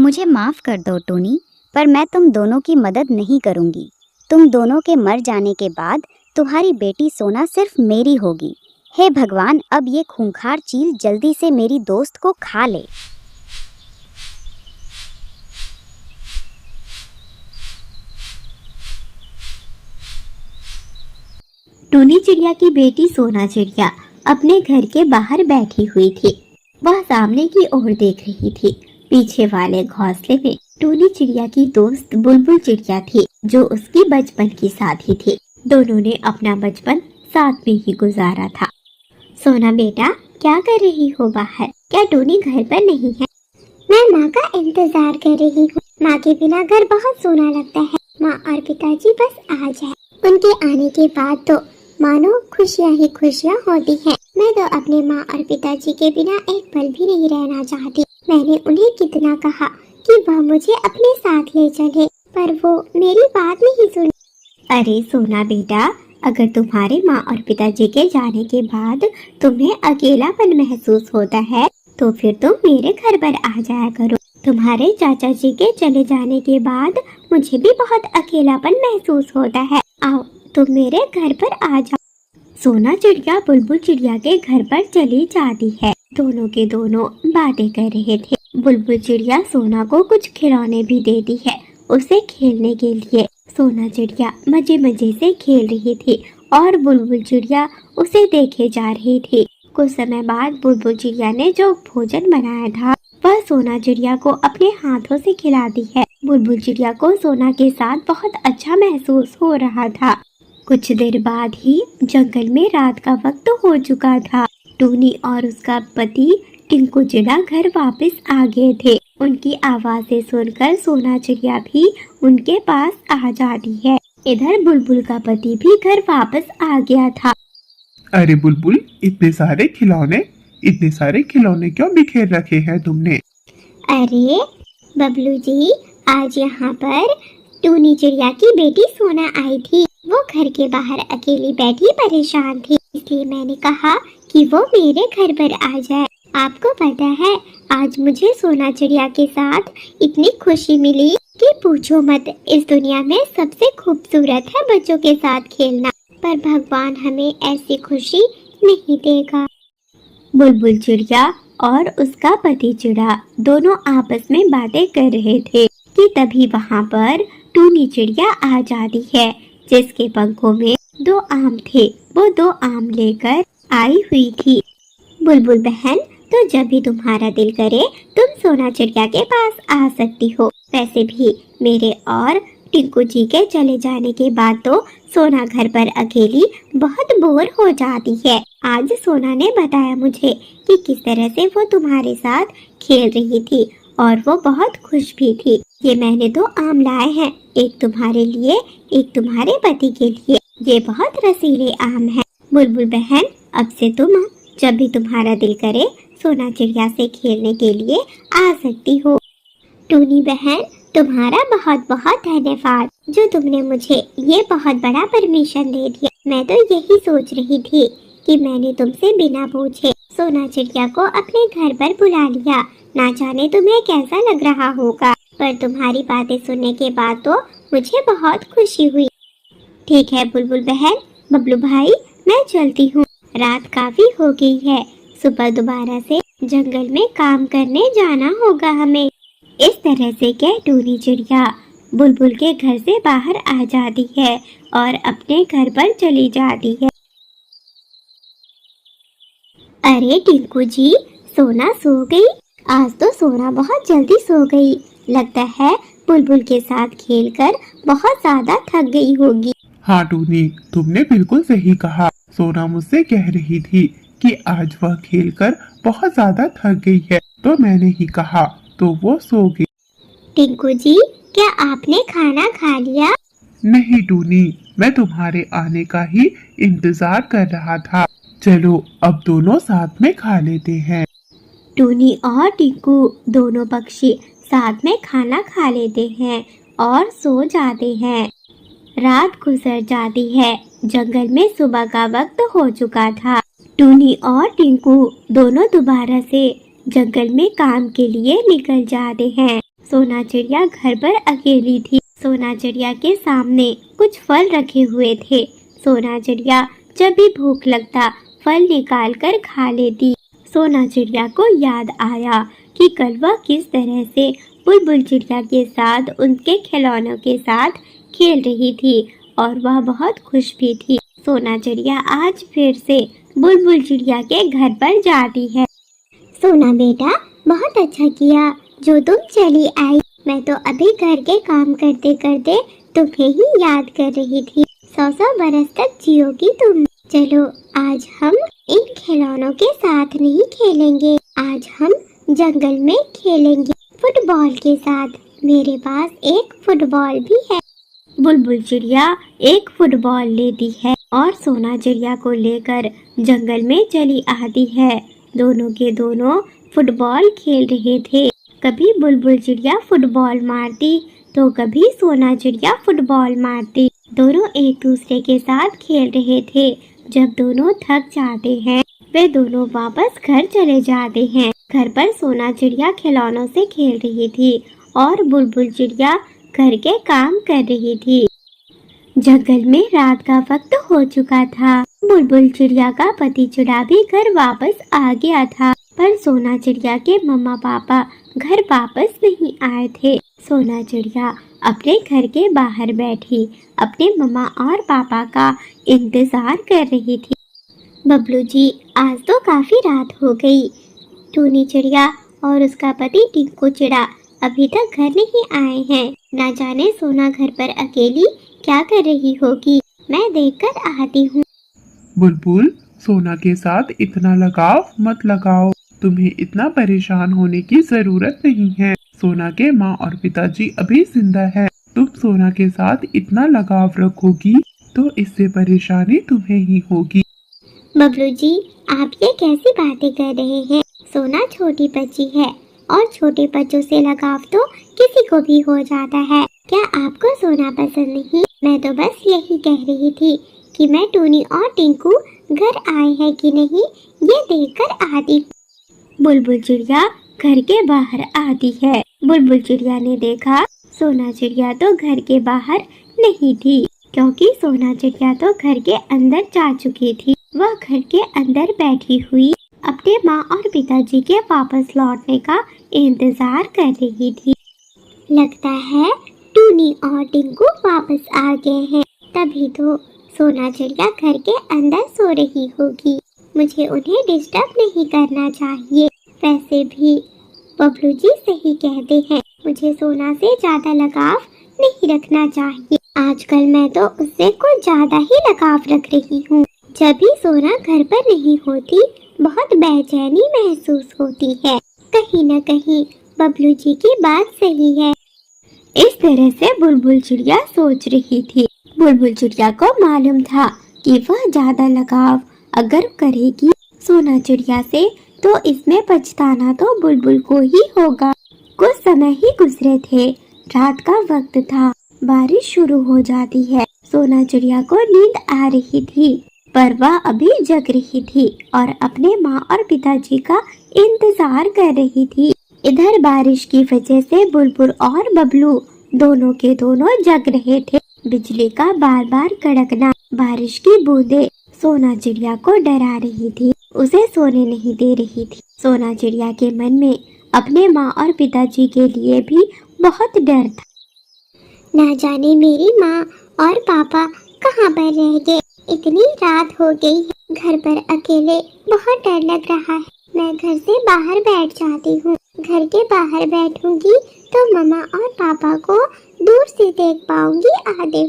मुझे माफ़ कर दो टूनी, पर मैं तुम दोनों की मदद नहीं करूँगी। तुम दोनों के मर जाने के बाद तुम्हारी बेटी सोना सिर्फ मेरी होगी। हे भगवान, अब ये खूंखार चील जल्दी से मेरी दोस्त को खा ले। टूनी चिड़िया की बेटी सोना चिड़िया अपने घर के बाहर बैठी हुई थी। वह सामने की ओर देख रही थी। पीछे वाले घोंसले में टूनी चिड़िया की दोस्त बुलबुल चिड़िया थी, जो उसकी बचपन की साथी थी। दोनों ने अपना बचपन साथ में ही गुजारा था। सोना बेटा, क्या कर रही हो बाहर? क्या टूनी घर पर नहीं है? मैं माँ का इंतजार कर रही हूँ। माँ के बिना घर बहुत सोना लगता है। माँ और पिताजी बस आ जाए। उनके आने के बाद तो मानो खुशियाँ ही खुशियाँ होती हैं। मैं तो अपने माँ और पिताजी के बिना एक पल भी नहीं रहना चाहती। मैंने उन्हें कितना कहा कि वह मुझे अपने साथ ले चले, पर वो मेरी बात नहीं सुनी। अरे सोना बेटा, अगर तुम्हारे माँ और पिताजी के जाने के बाद तुम्हें अकेलापन महसूस होता है तो फिर तुम मेरे घर पर आ जाया करो। तुम्हारे चाचा जी के चले जाने के बाद मुझे भी बहुत अकेलापन महसूस होता है। आओ तुम मेरे घर पर आ जाओ। सोना चिड़िया बुलबुल चिड़िया के घर पर चली जाती है। दोनों के दोनों बातें कर रहे थे। बुलबुल चिड़िया सोना को कुछ खिलौने भी देती है उसे खेलने के लिए। सोना चिड़िया मजे मजे से खेल रही थी और बुलबुल चिड़िया उसे देखे जा रही थी। कुछ समय बाद बुलबुल चिड़िया ने जो भोजन बनाया था वह सोना चिड़िया को अपने हाथों से खिलाती है। बुलबुल चिड़िया को सोना के साथ बहुत अच्छा महसूस हो रहा था। कुछ देर बाद ही जंगल में रात का वक्त हो चुका था। टूनी और उसका पति टिंकू चिड़ा घर वापस आ गए थे। उनकी आवाजें सुनकर सोना चिड़िया भी उनके पास आ जाती है। इधर बुलबुल का पति भी घर वापस आ गया था। अरे बुलबुल, इतने सारे खिलौने क्यों बिखेर रखे हैं तुमने? अरे बबलू जी, आज यहाँ पर टूनी चिड़िया की बेटी सोना आई थी। वो घर के बाहर अकेली बैठी परेशान थी, इसलिए मैंने कहा कि वो मेरे घर पर आ जाए। आपको पता है, आज मुझे सोना चिड़िया के साथ इतनी खुशी मिली कि पूछो मत। इस दुनिया में सबसे खूबसूरत है बच्चों के साथ खेलना, पर भगवान हमें ऐसी खुशी नहीं देगा। बुलबुल चिड़िया और उसका पति चिड़ा दोनों आपस में बातें कर रहे थे कि तभी वहाँ पर टूनी चिड़िया आ जाती है, जिसके पंखों में 2 आम थे। वो 2 आम लेकर आई हुई थी। बुलबुल बहन, तो जब भी तुम्हारा दिल करे तुम सोना चिड़िया के पास आ सकती हो। वैसे भी मेरे और टिंकू जी के चले जाने के बाद तो सोना घर पर अकेली बहुत बोर हो जाती है। आज सोना ने बताया मुझे कि किस तरह से वो तुम्हारे साथ खेल रही थी और वो बहुत खुश भी थी। ये मैंने 2 आम लाए हैं, एक तुम्हारे लिए, एक तुम्हारे पति के लिए। ये बहुत रसीले आम हैं। बुलबुल बहन, अब से तुम जब भी तुम्हारा दिल करे सोना चिड़िया से खेलने के लिए आ सकती हो। टूनी बहन, तुम्हारा बहुत बहुत धन्यवाद जो तुमने मुझे ये बहुत बड़ा परमिशन दे दिया। मैं तो यही सोच रही थी कि मैंने तुमसे बिना पूछे सोना चिड़िया को अपने घर पर बुला लिया। ना जाने तुम्हें कैसा लग रहा होगा, पर तुम्हारी बातें सुनने के बाद तो मुझे बहुत खुशी हुई। ठीक है बुलबुल बहन, बबलू भाई, मैं चलती हूँ। रात काफी हो गई है, सुबह दोबारा से जंगल में काम करने जाना होगा हमें। इस तरह से कह टूनी चिड़िया बुलबुल के घर से बाहर आ जाती है और अपने घर पर चली जाती है। अरे टिंकू जी, सोना सो गई? आज तो सोना बहुत जल्दी सो गई। लगता है बुलबुल के साथ खेलकर बहुत ज्यादा थक गई होगी। हाँ टूनी, तुमने बिल्कुल सही कहा। सोना मुझसे कह रही थी कि आज वह खेलकर बहुत ज्यादा थक गई है, तो मैंने ही कहा तो वो सो गई। टिंकू जी, क्या आपने खाना खा लिया? नहीं टूनी, मैं तुम्हारे आने का ही इंतजार कर रहा था। चलो अब दोनों साथ में खा लेते हैं। टूनी और टिंकू दोनों पक्षी साथ में खाना खा लेते हैं और सो जाते हैं। रात गुजर जाती है। जंगल में सुबह का वक्त हो चुका था। टूनी और टिंकू दोनों दोबारा से जंगल में काम के लिए निकल जाते हैं। सोना चिड़िया घर पर अकेली थी। सोना चिड़िया के सामने कुछ फल रखे हुए थे। सोना चिड़िया जब भी भूख लगता फल निकाल कर खा लेती। सोना चिड़िया को याद आया कि कल वह किस तरह से बुलबुल चिड़िया के साथ उनके खिलौनों के साथ खेल रही थी और वह बहुत खुश भी थी। सोना चिड़िया आज फिर से बुलबुल चिड़िया के घर पर जाती है। सोना बेटा, बहुत अच्छा किया जो तुम चली आई। मैं तो अभी घर के काम करते करते तुम्हें ही याद कर रही थी। 100 बरस तक जियोगी तुम। चलो आज हम इन खिलौनों के साथ नहीं खेलेंगे, आज हम जंगल में खेलेंगे फुटबॉल के साथ। मेरे पास एक फुटबॉल भी है। बुलबुल चिड़िया एक फुटबॉल लेती है और सोना चिड़िया को लेकर जंगल में चली आती है। दोनों के दोनों फुटबॉल खेल रहे थे। कभी बुलबुल चिड़िया फुटबॉल मारती तो कभी सोना चिड़िया फुटबॉल मारती। दोनों एक दूसरे के साथ खेल रहे थे। जब दोनों थक जाते हैं वे दोनों वापस घर चले जाते हैं। घर पर सोना चिड़िया खिलौनों से खेल रही थी और बुलबुल चिड़िया घर के काम कर रही थी। जंगल में रात का वक्त हो चुका था। बुलबुल चिड़िया का पति चिड़ा भी घर वापस आ गया था, पर सोना चिड़िया के मम्मा पापा घर वापस नहीं आए थे। सोना चिड़िया अपने घर के बाहर बैठी अपने मम्मा और पापा का इंतजार कर रही थी। बबलू जी, आज तो काफी रात हो गई। टूनी चिड़िया और उसका पति टिंकू चिड़ा अभी तक घर नहीं आए हैं। ना जाने सोना घर पर अकेली क्या कर रही होगी। मैं देखकर आती हूँ। बुलबुल, सोना के साथ इतना लगाव मत लगाओ। तुम्हें इतना परेशान होने की जरूरत नहीं है। सोना के माँ और पिताजी अभी जिंदा है। तुम सोना के साथ इतना लगाव रखोगी तो इससे परेशानी तुम्हें ही होगी। बबलू जी, आप ये कैसी बातें कर रहे हैं? सोना छोटी बच्ची है और छोटे बच्चों से लगाव तो किसी को भी हो जाता है। क्या आपको सोना पसंद नहीं? मैं तो बस यही कह रही थी कि मैं टूनी और टिंकू घर आए हैं कि नहीं ये देखकर आती। बुलबुल चिड़िया घर के बाहर आती है। बुलबुल चिड़िया ने देखा सोना चिड़िया तो घर के बाहर नहीं थी, क्योंकि सोना चिड़िया तो घर के अंदर जा चुकी थी। वह घर के अंदर बैठी हुई अपने माँ और पिताजी के वापस लौटने का इंतजार कर रही थी। लगता है टूनी और टिंकू वापस आ गए हैं, तभी तो सोना चिड़िया घर के अंदर सो रही होगी। मुझे उन्हें डिस्टर्ब नहीं करना चाहिए। वैसे भी बबलू जी सही कहते हैं, मुझे सोना से ज्यादा लगाव नहीं रखना चाहिए। आजकल मैं तो उससे कुछ ज्यादा ही लगाव रख रही हूँ। जब भी सोना घर पर नहीं होती बहुत बेचैनी महसूस होती है। कहीं न कहीं बबलू जी की बात सही है। इस तरह से बुलबुल चिड़िया सोच रही थी। बुलबुल चिड़िया को मालूम था कि वह ज्यादा लगाव अगर करेगी सोना चिड़िया से तो इसमें पछताना तो बुलबुल को ही होगा। कुछ समय ही गुजरे थे। रात का वक्त था। बारिश शुरू हो जाती है। सोना चिड़िया को नींद आ रही थी, पर वह अभी जग रही थी और अपने माँ और पिताजी का इंतजार कर रही थी। इधर बारिश की वजह से बुलबुल और बबलू दोनों के दोनों जग रहे थे। बिजली का बार बार कड़कना, बारिश की बूंदें सोना चिड़िया को डरा रही थी, उसे सोने नहीं दे रही थी। सोना चिड़िया के मन में अपने माँ और पिताजी के लिए भी बहुत डर था। ना जाने मेरी माँ और पापा कहाँ पर रह गए। इतनी रात हो गई है, घर पर अकेले बहुत डर लग रहा है। मैं घर से बाहर बैठ जाती हूँ। घर के बाहर बैठूंगी तो मम्मा और पापा को दूर से देख पाऊंगी आधे।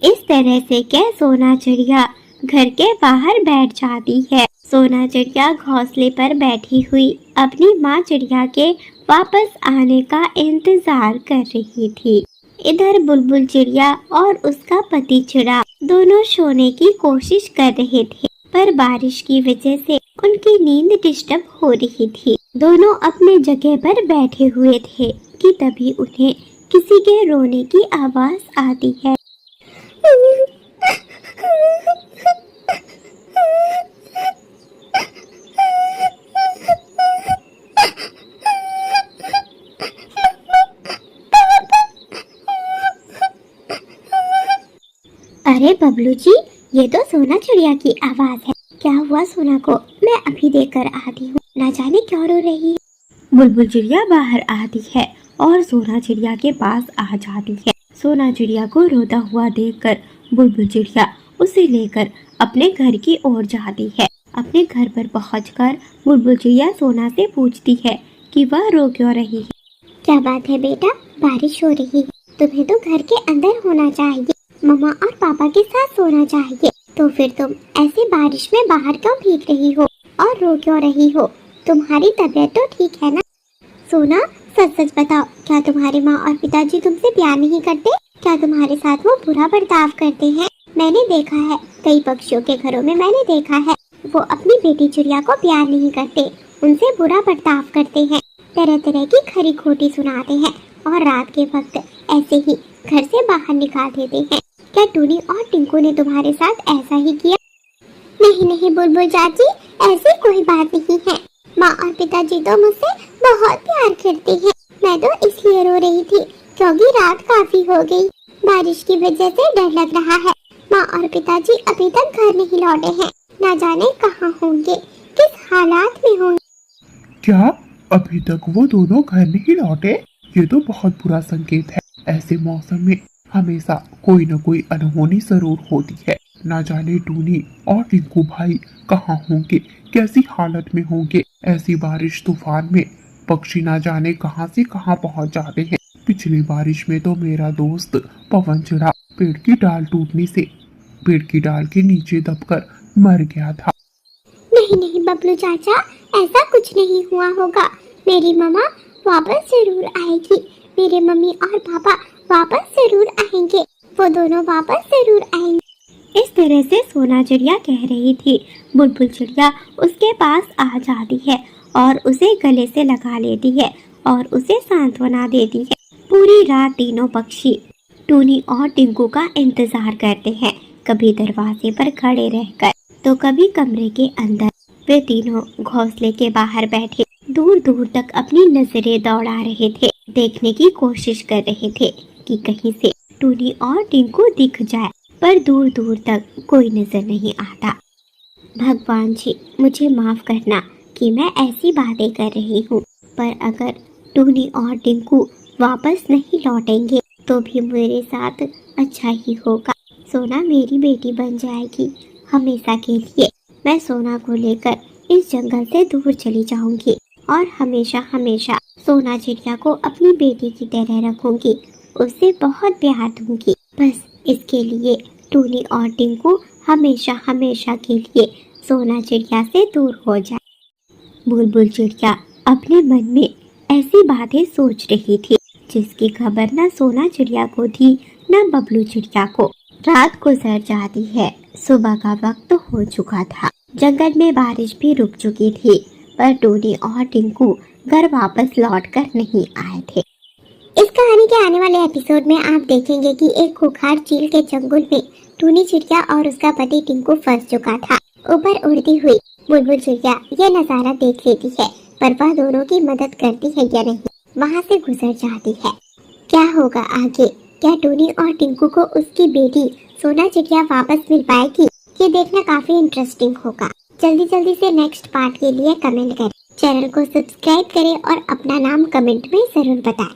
इस तरह से क्या सोना चिड़िया घर के बाहर बैठ जाती है। सोना चिड़िया घोंसले पर बैठी हुई अपनी माँ चिड़िया के वापस आने का इंतजार कर रही थी। इधर बुलबुल चिड़िया और उसका पति चिड़ा दोनों सोने की कोशिश कर रहे थे, पर बारिश की वजह से उनकी नींद डिस्टर्ब हो रही थी। दोनों अपने जगह पर बैठे हुए थे कि तभी उन्हें किसी के रोने की आवाज आती है। अरे बबलू जी, ये तो सोना चिड़िया की आवाज है। क्या हुआ सोना को? मैं अभी देख कर आती हूँ, ना जाने क्यों रो रही है। बुलबुल चिड़िया बाहर आती है और सोना चिड़िया के पास आ जाती है। सोना चिड़िया को रोता हुआ देखकर बुलबुल चिड़िया उसे लेकर अपने घर की ओर जाती है। अपने घर पर पहुंचकर बुलबुल चिड़िया सोना से पूछती है कि वह रो क्यों रही है। क्या बात है बेटा, बारिश हो रही है, तुम्हें तो घर के अंदर होना चाहिए, मम्मा और पापा के साथ सोना चाहिए। तो फिर तुम ऐसे बारिश में बाहर क्यों भीग रही हो और रो क्यों रही हो? तुम्हारी तबीयत तो ठीक है ना? सोना, सच सच बताओ, क्या तुम्हारी माँ और पिताजी तुमसे प्यार नहीं करते? क्या तुम्हारे साथ वो बुरा बर्ताव करते हैं? मैंने देखा है, कई पक्षियों के घरों में मैंने देखा है, वो अपनी बेटी चिड़िया को प्यार नहीं करते, उनसे बुरा बर्ताव करते हैं, तरह तरह की खरी खोटी सुनाते हैं और रात के वक्त ऐसे ही घर से बाहर निकाल देते हैं। क्या टूनी और टिंकू ने तुम्हारे साथ ऐसा ही किया? नहीं नहीं बुलबुल चाची, ऐसी कोई बात नहीं है। माँ और पिताजी तो मुझसे बहुत प्यार करते हैं। मैं तो इसलिए रो रही थी क्योंकि रात काफी हो गई, बारिश की वजह से डर लग रहा है। माँ और पिताजी अभी तक घर नहीं लौटे हैं, ना जाने कहाँ होंगे, किस हालात में होंगे। क्या अभी तक वो दोनों घर नहीं लौटे? ये तो बहुत बुरा संकेत है। ऐसे मौसम में हमेशा कोई न कोई अनहोनी जरूर होती है। ना जाने टूनी और टिंकू भाई कहाँ होंगे, कैसी हालत में होंगे। ऐसी बारिश तूफान में पक्षी ना जाने कहाँ से कहाँ पहुँच जाते हैं। पिछली बारिश में तो मेरा दोस्त पवन चिड़ा पेड़ की डाल टूटने से पेड़ की डाल के नीचे दबकर मर गया था। नहीं नहीं बबलू चाचा, ऐसा कुछ नहीं हुआ होगा। मेरी मम्मा वापस जरूर आएगी, मेरे मम्मी और पापा वापस जरूर आएंगे, वो दोनों वापस जरूर आएंगे। इस तरह से सोना चिड़िया कह रही थी। बुलबुल चिड़िया उसके पास आ जाती है और उसे गले से लगा लेती है और उसे सांत्वना देती है। पूरी रात तीनों पक्षी टूनी और टिंकू का इंतजार करते हैं, कभी दरवाजे पर खड़े रहकर तो कभी कमरे के अंदर। वे तीनों घोंसले के बाहर बैठे दूर दूर तक अपनी नजरें दौड़ा रहे थे, देखने की कोशिश कर रहे थे कि कहीं से टूनी और टिंकू दिख जाए, पर दूर दूर तक कोई नजर नहीं आता। भगवान जी, मुझे माफ करना कि मैं ऐसी बातें कर रही हूँ, पर अगर टूनी और टिंकू वापस नहीं लौटेंगे तो भी मेरे साथ अच्छा ही होगा। सोना मेरी बेटी बन जाएगी हमेशा के लिए। मैं सोना को लेकर इस जंगल से दूर चली जाऊंगी और हमेशा हमेशा सोना चिड़िया को अपनी बेटी की तरह रखूंगी, उससे बहुत प्यार दूंगी। बस इसके लिए टूनी और टिंकू हमेशा हमेशा के लिए सोना चिड़िया से दूर हो जाए। बुलबुल चिड़िया अपने मन में ऐसी बातें सोच रही थी जिसकी खबर न सोना चिड़िया को थी न बबलू चिड़िया को। रात गुजर जाती है, सुबह का वक्त हो चुका था। जंगल में बारिश भी रुक चुकी थी, पर टूनी और टिंकू घर वापस लौटकर नहीं आए थे। इस कहानी के आने वाले एपिसोड में आप देखेंगे कि एक खूंखार चील के चंगुल में टूनी चिड़िया और उसका पति टिंकू फंस चुका था। ऊपर उड़ती हुई बुलबुल चिड़िया ये नजारा देख लेती है, पर वह दोनों की मदद करती है या नहीं, वहाँ से गुजर जाती है। क्या होगा आगे? क्या टूनी और टिंकू को उसकी बेटी सोना चिड़िया वापस मिल पाएगी? ये देखना काफी इंटरेस्टिंग होगा। जल्दी जल्दी से नेक्स्ट पार्ट के लिए कमेंट करें, चैनल को सब्सक्राइब करें और अपना नाम कमेंट में जरूर बताएं।